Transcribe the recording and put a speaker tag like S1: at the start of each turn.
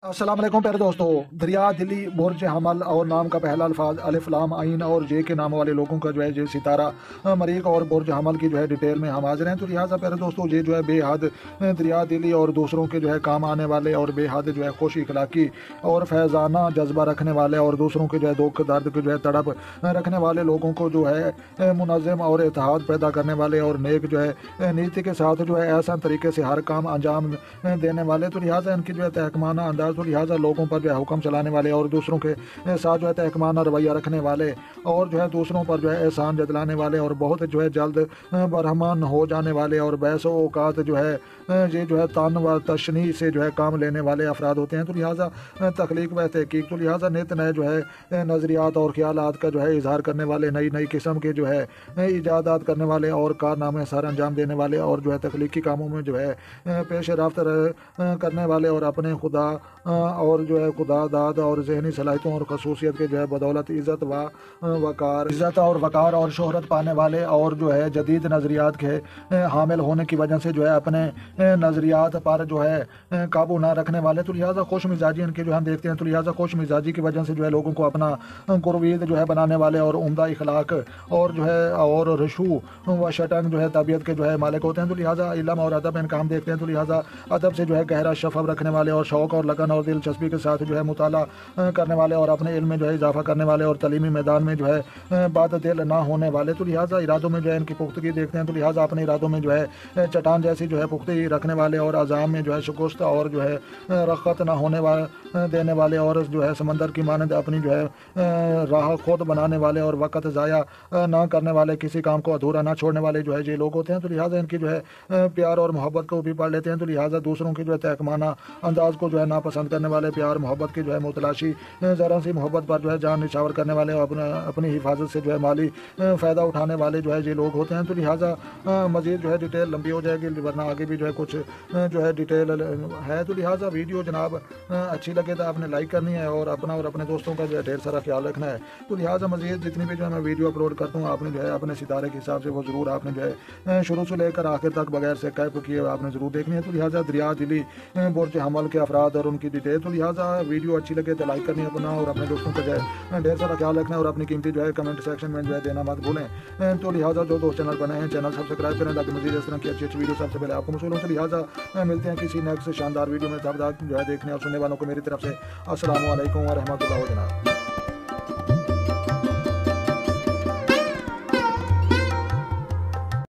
S1: अस्सलाम वालेकुम प्यारे दोस्तों। दरिया दिली बुर्ज हमल और नाम का पहला अल्फाज अलिफ लाम आइन और जे के नाम वाले लोगों का जो है जे सितारा मरीख और बुर्ज हमल की जो है डिटेल में हम हाजिर हैं। तो लिहाजा प्यारे दोस्तों ये जो है बेहद दरिया दिली और दूसरों के जो है काम आने वाले और बेहद जो है खुश इखलाकी और फैज़ाना जज्बा रखने वाले और दूसरों के जो है दुख दर्द के जो है तड़प रखने वाले लोगों को जो है मुनज़्ज़म और इत्तेहाद पैदा करने वाले और नेक जो है नीति के साथ जो है आसान तरीके से हर काम अंजाम देने वाले। तो लिहाजा इनकी जो है तहकमाना अंदाज, तो लिहाजा लोगों पर जो है हुक्म चलाने वाले और दूसरों के साथ जो है तहकमाना रवैया रखने वाले और जो है दूसरों पर जो है एहसान जतलाने वाले और बहुत जो है जल्द बरहमान हो जाने वाले और बैसो औकात जो है ये जो है तान व तशनी से जो है काम लेने वाले अफराद होते हैं। तो लिहाजा तख्लीक व तहकीक, तो लिहाजा नित नए जो है नज़रियात और ख्यालात का जो है इजहार करने वाले, नई नई किस्म के जो है ईजादात करने वाले और कारनामे सर अंजाम देने वाले और जो है तख्लीकी कामों में जो है पेश रफ्त करने वाले और अपने खुदा और जो है खुदा दाद और जहनी सलाहियतों और खसूसियत के जो है बदौलत इज़्ज़त और वक़ार और शोहरत पाने वाले और जो है जदीद नज़रियात के हामिल होने की वजह से जो है अपने नज़रियात पर जो है काबू ना रखने वाले। तो लिहाजा खुश मिजाजी इनके जो हम देखते हैं, तो लिहाजा खुश मिजाजी की वजह से जो है लोगों को अपना गुरवीद जो है बनाने वाले और उम्दा इखलाक और जो है और रशू व शटन जो है तबीयत के जो है मालिक होते हैं। तो लिहाजा इल्म और अदब इनका हम देखते हैं, तो लिहाजा अदब से जो है गहरा शफ़क़ रखने वाले और शौक़ और लगन और दिलचस्पी के साथ जो है मुताला करने वाले और अपने इल्म में जो है इजाफा करने वाले और तलीमी मैदान में जो है बात दिल ना होने वाले। तो लिहाजा इरादों में जो है इनकी पुख्तगी देखते हैं, तो लिहाजा अपने इरादों में जो है चट्टान जैसी जो है पुख्तगी रखने वाले और अज़ाम में जो है शिकस्त और जो है रख़्त ना होने वाले देने वाले और जो है समंदर की मानद अपनी जो है राह खुद बनाने वाले और वक़्त ज़ाया ना करने वाले, किसी काम को अधूरा ना छोड़ने वाले जो है ये लोग होते हैं। तो लिहाजा इनकी जो है प्यार और मोहब्बत को भी पढ़ लेते हैं। तो लिहाजा दूसरों की जो है तहकमाना अंदाज को जो है नापसंद करने वाले, प्यार मोहब्बत की जो है मुतलाशी, ज़रा सी मोहब्बत पर जो है जान निछावर करने वाले और अपनी हिफाजत से जो है माली फ़ायदा उठाने वाले जो है ये लोग होते हैं। तो लिहाजा मज़ीद जो है डिटेल लंबी हो जाएगी, वरना आगे भी जो है कुछ जो है डिटेल है। तो लिहाजा वीडियो जनाब अच्छी लगे तो आपने लाइक करनी है और अपना और अपने दोस्तों का जो है ढेर सारा ख्याल रखना है। तो लिहाजा मज़ीद जितनी भी जो है मैं वीडियो अपलोड करता हूँ, आपने जो है अपने सितारे के हिसाब से वो ज़रूर आपने जो है शुरू से लेकर आखिर तक बगैर से कैप किए आपने ज़रूर देखनी है। तो लिहाजा दरिया दिली बुर्ज हमल के अफराद और उनकी डिटेल, तो लिहाजा वीडियो अच्छी लगे तो लाइक करनी है अपना और अपने दोस्तों का जो है ढेर सारा ख्याल रखना है और अपनी कीमती जो है कमेंट सेक्शन में जो है देना मत भूलें। तो लिहाजा जो दोस्त चैनल बनाए हैं चैनल सब्सक्राइब करें ताकि मज़ीद इस तरह की अच्छी अच्छी वीडियो सबसे पहले आपको मौसूल हो। तो लिहाजा मिलते हैं किसी नेक्स्ट शानदार वीडियो में, तब तक जो है देखने और सुनने वालों को मेरी तरफ से अस्सलामु अलैकुम व रहमतुल्लाहि व बरकातहू।